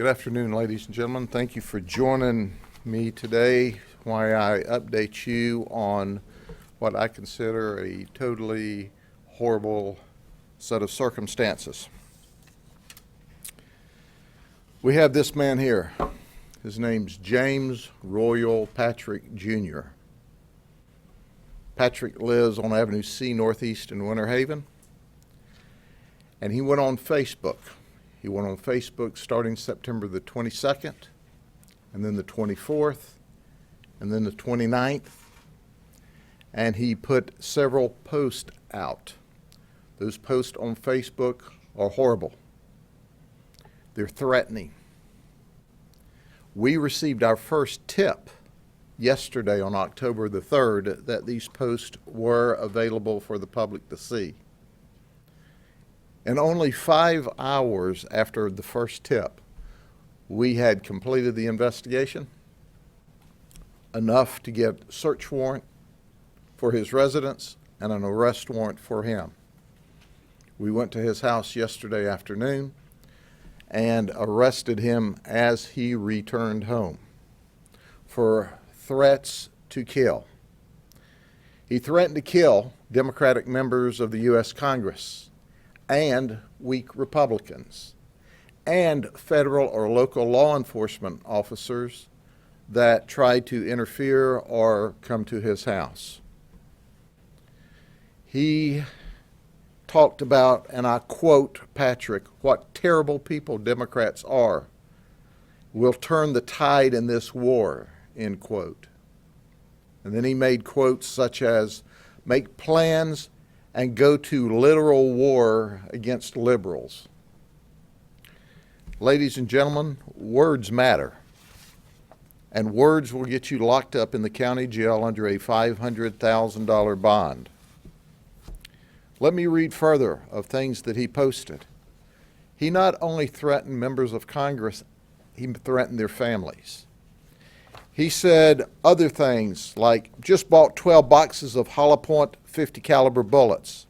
Good afternoon, ladies and gentlemen. Thank you for joining me today while I update you on what I consider a totally horrible set of circumstances. We have this man here. His name's James Royal Patrick Jr. Patrick lives on Avenue C Northeast in Winter Haven, and he went on Facebook. He went on Facebook starting September the 22nd, and then the 24th, and then the 29th, and he put several posts out. Those posts on Facebook are horrible. They're threatening. We received our first tip yesterday on October the 3rd that these posts were available for the public to see. And only 5 hours after the first tip, we had completed the investigation, enough to get a search warrant for his residence and an arrest warrant for him. We went to his house yesterday afternoon and arrested him as he returned home for threats to kill. He threatened to kill Democratic members of the U.S. Congress and weak Republicans and federal or local law enforcement officers that tried to interfere or come to his house. He talked about, and I quote Patrick, "What terrible people Democrats are. We'll turn the tide in this war," end quote. And then he made quotes such as, "Make plans and go to literal war against liberals." Ladies and gentlemen, words matter. And words will get you locked up in the county jail under a $500,000 bond. Let me read further of things that he posted. He not only threatened members of Congress, he threatened their families. He said other things like, just bought 12 boxes of hollow point .50 caliber bullets,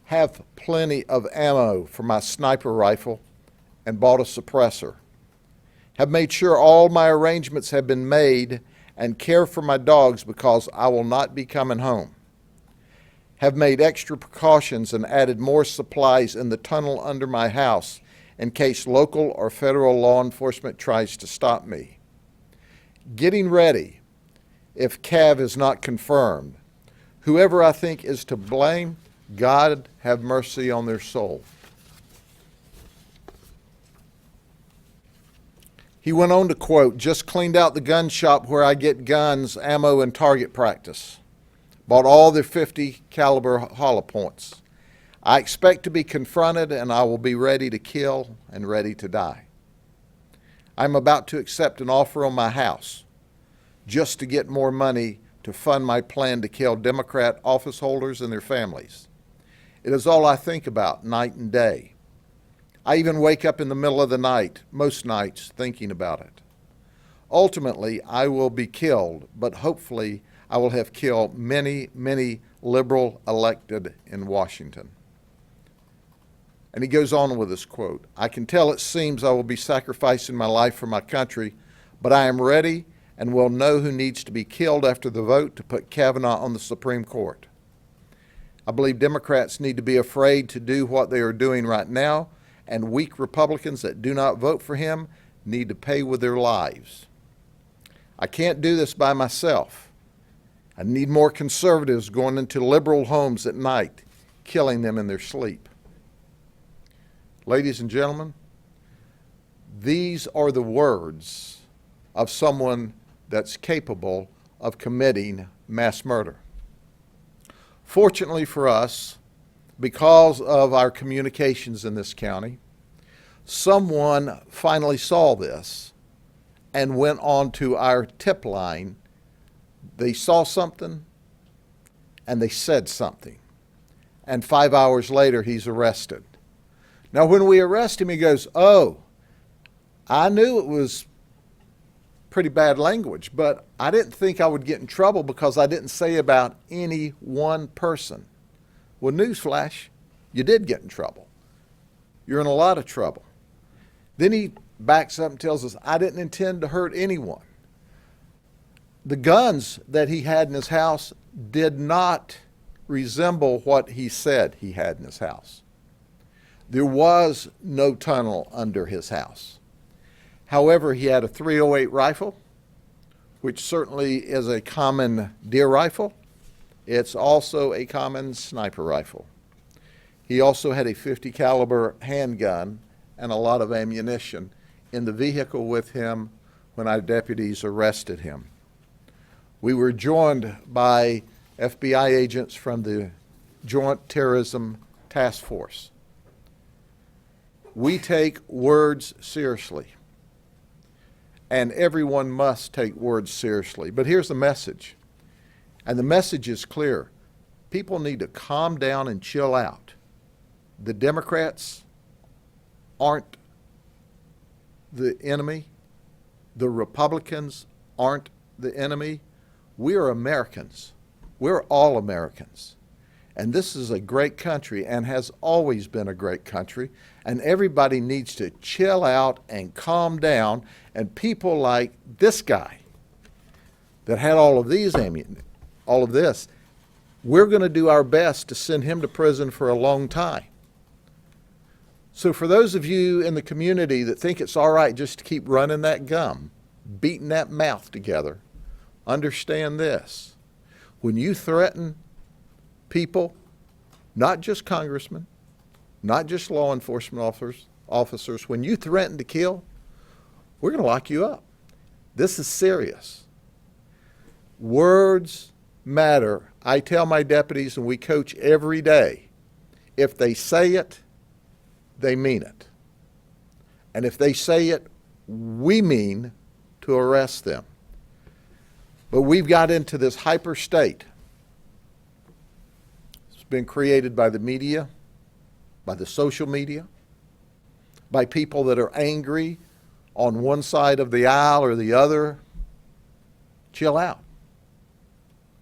have plenty of ammo for my sniper rifle, and bought a suppressor. Have made sure all my arrangements have been made and care for my dogs because I will not be coming home. Have made extra precautions and added more supplies in the tunnel under my house in case local or federal law enforcement tries to stop me. Getting ready, if Cav is not confirmed. Whoever I think is to blame, God have mercy on their soul. He went on to quote, "Just cleaned out the gun shop where I get guns, ammo, and target practice. Bought all the .50 caliber hollow points. I expect to be confronted and I will be ready to kill and ready to die. I'm about to accept an offer on my house just to get more money to fund my plan to kill Democrat office holders and their families. It is all I think about night and day. I even wake up in the middle of the night, most nights, thinking about it. Ultimately, I will be killed, but hopefully I will have killed many, many liberal elected in Washington." And he goes on with this quote, "I can tell it seems I will be sacrificing my life for my country, but I am ready and will know who needs to be killed after the vote to put Kavanaugh on the Supreme Court. I believe Democrats need to be afraid to do what they are doing right now, and weak Republicans that do not vote for him need to pay with their lives. I can't do this by myself. I need more conservatives going into liberal homes at night, killing them in their sleep." Ladies and gentlemen, these are the words of someone that's capable of committing mass murder. Fortunately for us, because of our communications in this county, someone finally saw this and went on to our tip line. They saw something and they said something. And 5 hours later, he's arrested. Now, when we arrest him, he goes, "Oh, I knew it was pretty bad language, but I didn't think I would get in trouble because I didn't say about any one person." Well, newsflash, you did get in trouble. You're in a lot of trouble. Then he backs up and tells us, I didn't intend to hurt anyone. The guns that he had in his house did not resemble what he said he had in his house. There was no tunnel under his house. However, he had a .308 rifle, which certainly is a common deer rifle. It's also a common sniper rifle. He also had a .50 caliber handgun and a lot of ammunition in the vehicle with him when our deputies arrested him. We were joined by FBI agents from the Joint Terrorism Task Force. We take words seriously, and everyone must take words seriously. But here's the message, and the message is clear. People need to calm down and chill out. The Democrats aren't the enemy. The Republicans aren't the enemy. We are Americans. We're all Americans. And this is a great country and has always been a great country. And everybody needs to chill out and calm down. And people like this guy that had all of these all of this, we're going to do our best to send him to prison for a long time. So for those of you in the community that think it's all right just to keep running that gum, beating that mouth together, understand this. When you threaten people, not just congressmen, not just law enforcement officers, when you threaten to kill, we're going to lock you up. This is serious. Words matter. I tell my deputies, and we coach every day, if they say it, they mean it. And if they say it, we mean to arrest them. But we've got into this hyper state. It's been created by the media, by the social media, by people that are angry on one side of the aisle or the other. Chill out.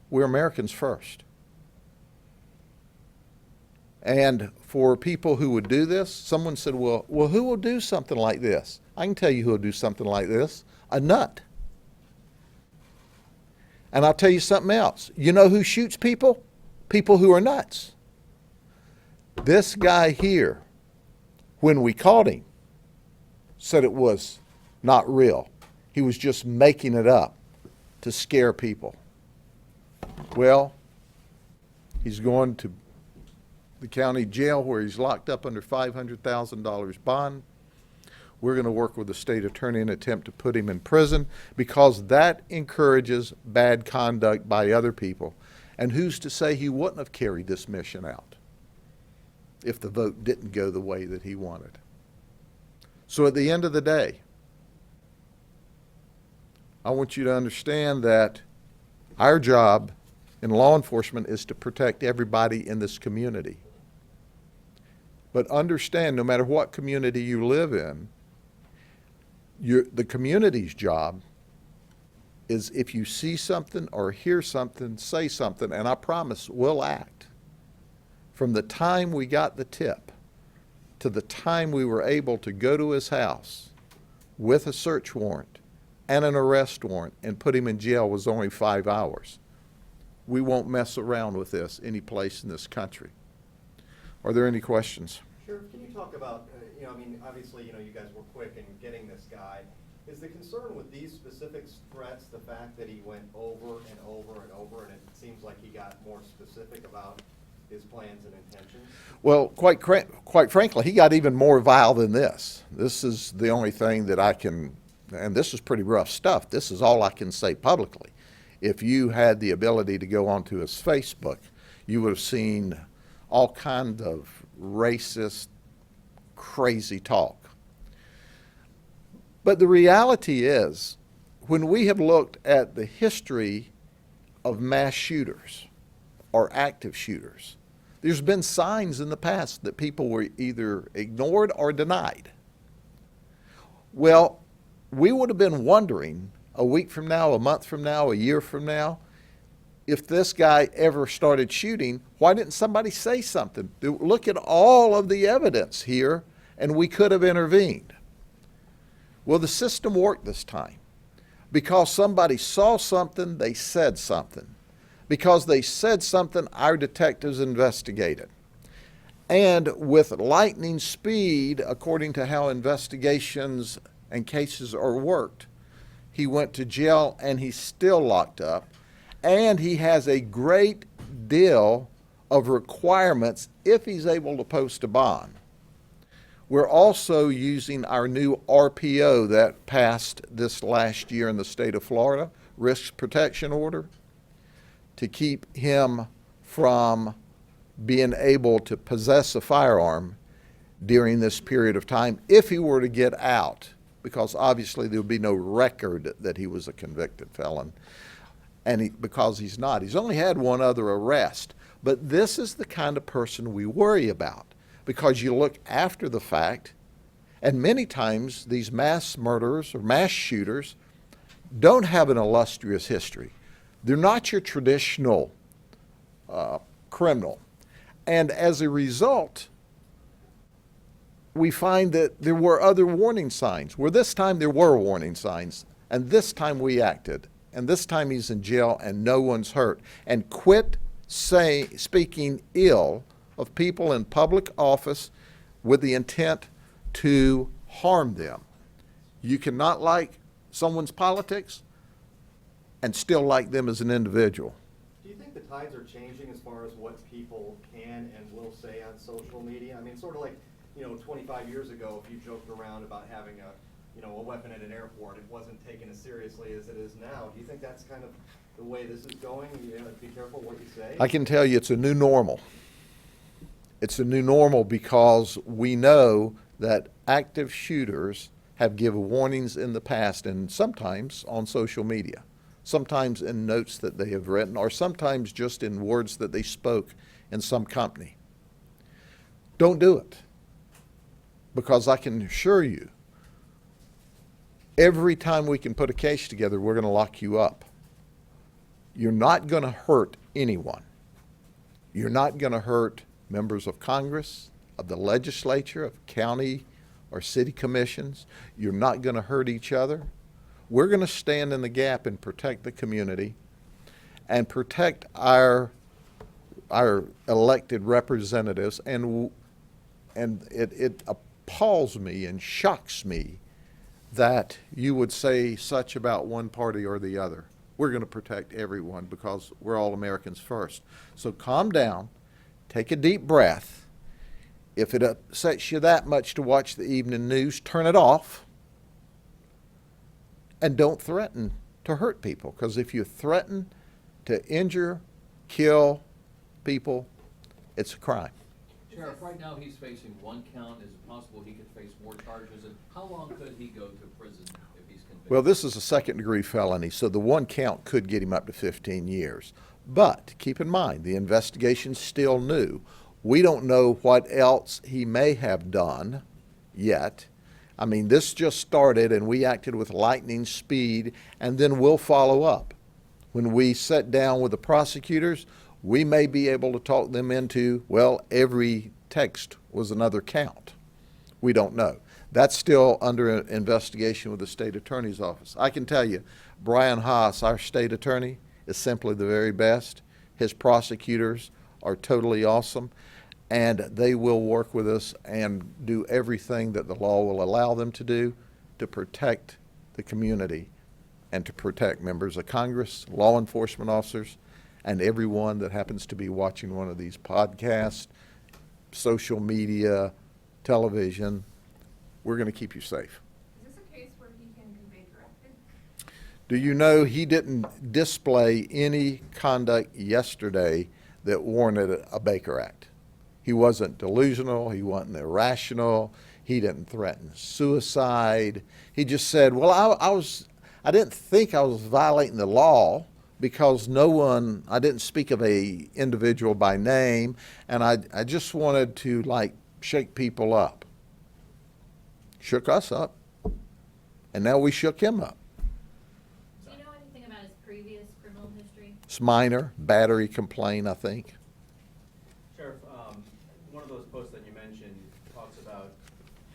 We're Americans first. And for people who would do this, someone said, well, who will do something like this? I can tell you who will do something like this. A nut. And I'll tell you something else. You know who shoots people? People who are nuts. This guy here, when we caught him, said it was not real. He was just making it up to scare people. Well, he's going to the county jail where he's locked up under $500,000 bond. We're going to work with the state attorney and attempt to put him in prison because that encourages bad conduct by other people. And who's to say he wouldn't have carried this mission out if the vote didn't go the way that he wanted? So at the end of the day, I want you to understand that our job in law enforcement is to protect everybody in this community. But understand, no matter what community you live in, the community's job is if you see something or hear something, say something, and I promise we'll act. From the time we got the tip to the time we were able to go to his house with a search warrant and an arrest warrant and put him in jail was only 5 hours. We won't mess around with this any place in this country. Are there any questions? Sheriff, can you talk about, obviously, you guys were quick in getting this guy. Is the concern with these specific threats the fact that he went over and over and over, and it seems like he got more specific about his plans and intentions? Well, quite frankly, he got even more vile than this. This is the only thing that I can, and this is pretty rough stuff. This is all I can say publicly. If you had the ability to go onto his Facebook, you would have seen all kinds of racist, crazy talk. But the reality is, when we have looked at the history of mass shooters or active shooters, there's been signs in the past that people were either ignored or denied. Well, we would have been wondering a week from now, a month from now, a year from now, if this guy ever started shooting, why didn't somebody say something? Look at all of the evidence here, and we could have intervened. Well, the system worked this time. Because somebody saw something, they said something. Because they said something, our detectives investigated. And with lightning speed, according to how investigations and cases are worked, he went to jail and he's still locked up. And he has a great deal of requirements if he's able to post a bond. We're also using our new RPO that passed this last year in the state of Florida, Risk Protection Order, to keep him from being able to possess a firearm during this period of time if he were to get out, because obviously there would be no record that he was a convicted felon. And because he's not. He's only had one other arrest. But this is the kind of person we worry about, because you look after the fact, and many times these mass murderers or mass shooters don't have an illustrious history. They're not your traditional criminal. And as a result, we find that there were other warning signs. Where this time there were warning signs, and this time we acted, and this time he's in jail and no one's hurt. And quit speaking ill of people in public office with the intent to harm them. You cannot like someone's politics and still like them as an individual. Do you think the tides are changing as far as what people can and will say on social media? I mean, sort of like, 25 years ago, if you joked around about having a weapon at an airport, it wasn't taken as seriously as it is now. Do you think that's kind of the way this is going? You have to be careful what you say? I can tell you it's a new normal. It's a new normal because we know that active shooters have given warnings in the past, and sometimes on social media, sometimes in notes that they have written, or sometimes just in words that they spoke in some company. Don't do it, because I can assure you, every time we can put a case together, we're going to lock you up. You're not going to hurt anyone. You're not going to hurt members of Congress, of the legislature, of county or city commissions. You're not going to hurt each other. We're going to stand in the gap and protect the community and protect our elected representatives. And it appalls me and shocks me that you would say such about one party or the other. We're going to protect everyone because we're all Americans first. So calm down, take a deep breath. If it upsets you that much to watch the evening news, turn it off. And don't threaten to hurt people, because if you threaten to injure, kill people, it's a crime. Sheriff, right now he's facing one count. Is it possible he could face more charges? And how long could he go to prison if he's convicted? Well, this is a second-degree felony, so the one count could get him up to 15 years. But keep in mind, the investigation's still new. We don't know what else he may have done yet. I mean, this just started, and we acted with lightning speed, and then we'll follow up. When we sit down with the prosecutors, we may be able to talk them into, well, every text was another count. We don't know. That's still under investigation with the state attorney's office. I can tell you, Brian Haas, our state attorney, is simply the very best. His prosecutors are totally awesome, and they will work with us and do everything that the law will allow them to do to protect the community and to protect members of Congress, law enforcement officers, and everyone that happens to be watching one of these podcasts, social media, television. We're going to keep you safe. Is this a case where he can be Baker acted? Do you know he didn't display any conduct yesterday that warranted a Baker Act? He wasn't delusional. He wasn't irrational. He didn't threaten suicide. He just said, well, I didn't think I was violating the law because I didn't speak of a individual by name, and I just wanted to shake people up. Shook us up, and now we shook him up. Do you know anything about his previous criminal history? It's minor, battery complaint, I think. Sheriff, one of those posts that you mentioned talks about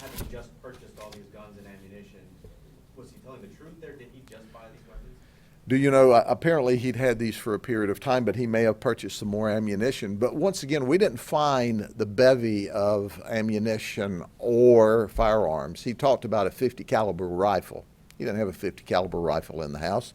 having just purchased all these guns and ammunition. Was he telling the truth there? Did he just buy these weapons? Do you know, apparently he'd had these for a period of time, but he may have purchased some more ammunition. But once again, we didn't find the bevy of ammunition or firearms. He talked about a 50 caliber rifle. He didn't have a 50 caliber rifle in the house.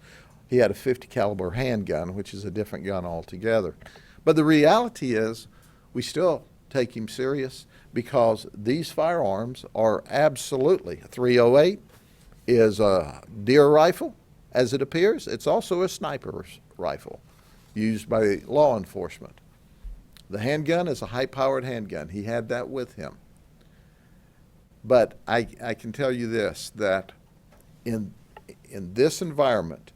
He had a 50 caliber handgun, which is a different gun altogether. But the reality is, we still take him serious because these firearms are absolutely, a 308 is a deer rifle. As it appears, it's also a sniper's rifle used by law enforcement. The handgun is a high-powered handgun. He had that with him. But I can tell you this, that in this environment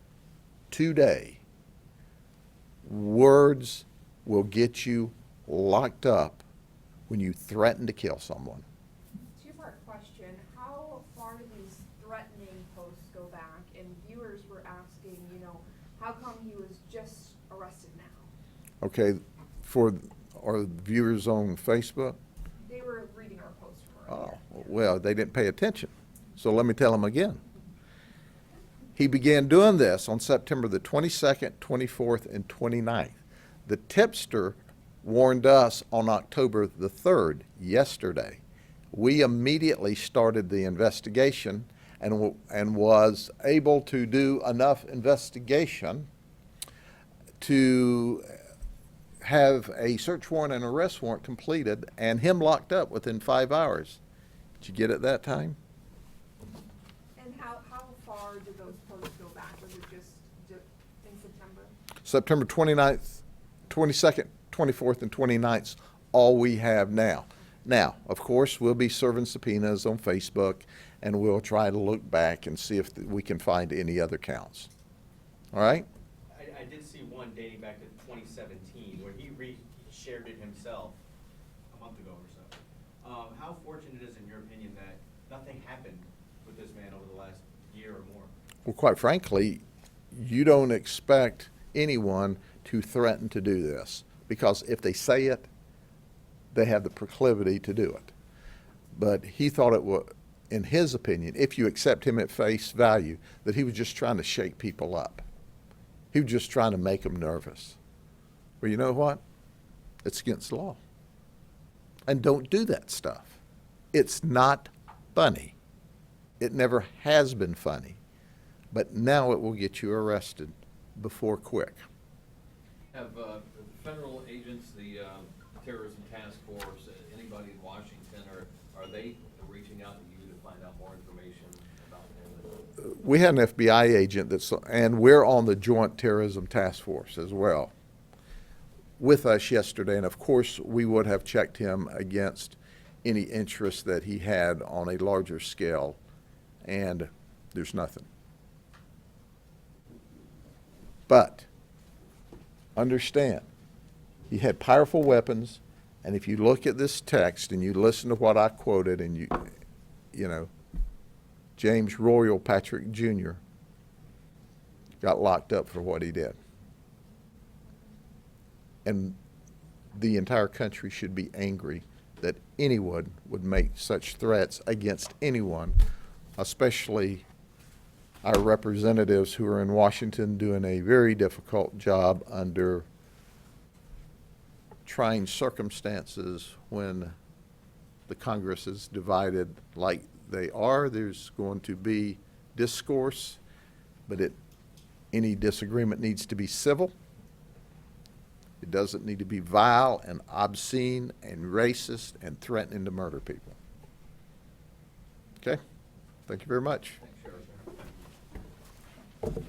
today, words will get you locked up when you threaten to kill someone. Two-part question, how far do these threatening posts go back? And viewers were asking, you know, how come he was just arrested now? Okay, for our viewers on Facebook, They were reading our post from earlier. oh, well, they didn't pay attention. So let me tell them again. He began doing this on September the 22nd, 24th, and 29th. The tipster warned us on October the 3rd, yesterday. We immediately started the investigation and was able to do enough investigation to have a search warrant and arrest warrant completed and him locked up within 5 hours. Did you get it that time? And how far did those posts go back? Was it just in September? September 29th, 22nd, 24th, and 29th, all we have now. Now, of course, we'll be serving subpoenas on Facebook, and we'll try to look back and see if we can find any other counts. All right? I did see one dating back to 2017 where he shared it himself a month ago or so. How fortunate is, in your opinion, that nothing happened with this man over the last year or more? Well, quite frankly, you don't expect anyone to threaten to do this, because if they say it, they have the proclivity to do it. But he thought it was, in his opinion, if you accept him at face value, that he was just trying to shake people up. He was just trying to make them nervous. Well, you know what? It's against the law. And don't do that stuff. It's not funny. It never has been funny. But now it will get you arrested before quick. Have federal agents, the terrorism task force, anybody in Washington, are they reaching out to you to find out more information about him? We had an FBI agent and we're on the Joint Terrorism Task Force as well, with us yesterday, and of course we would have checked him against any interest that he had on a larger scale, and there's nothing. But understand, he had powerful weapons, and if you look at this text and you listen to what I quoted, and you know, James Royal Patrick Jr. got locked up for what he did. And the entire country should be angry that anyone would make such threats against anyone, especially our representatives who are in Washington doing a very difficult job under trying circumstances when the Congress is divided like they are. There's going to be discourse, but any disagreement needs to be civil. It doesn't need to be vile and obscene and racist and threatening to murder people. Okay? Thank you very much. Thanks, Sheriff.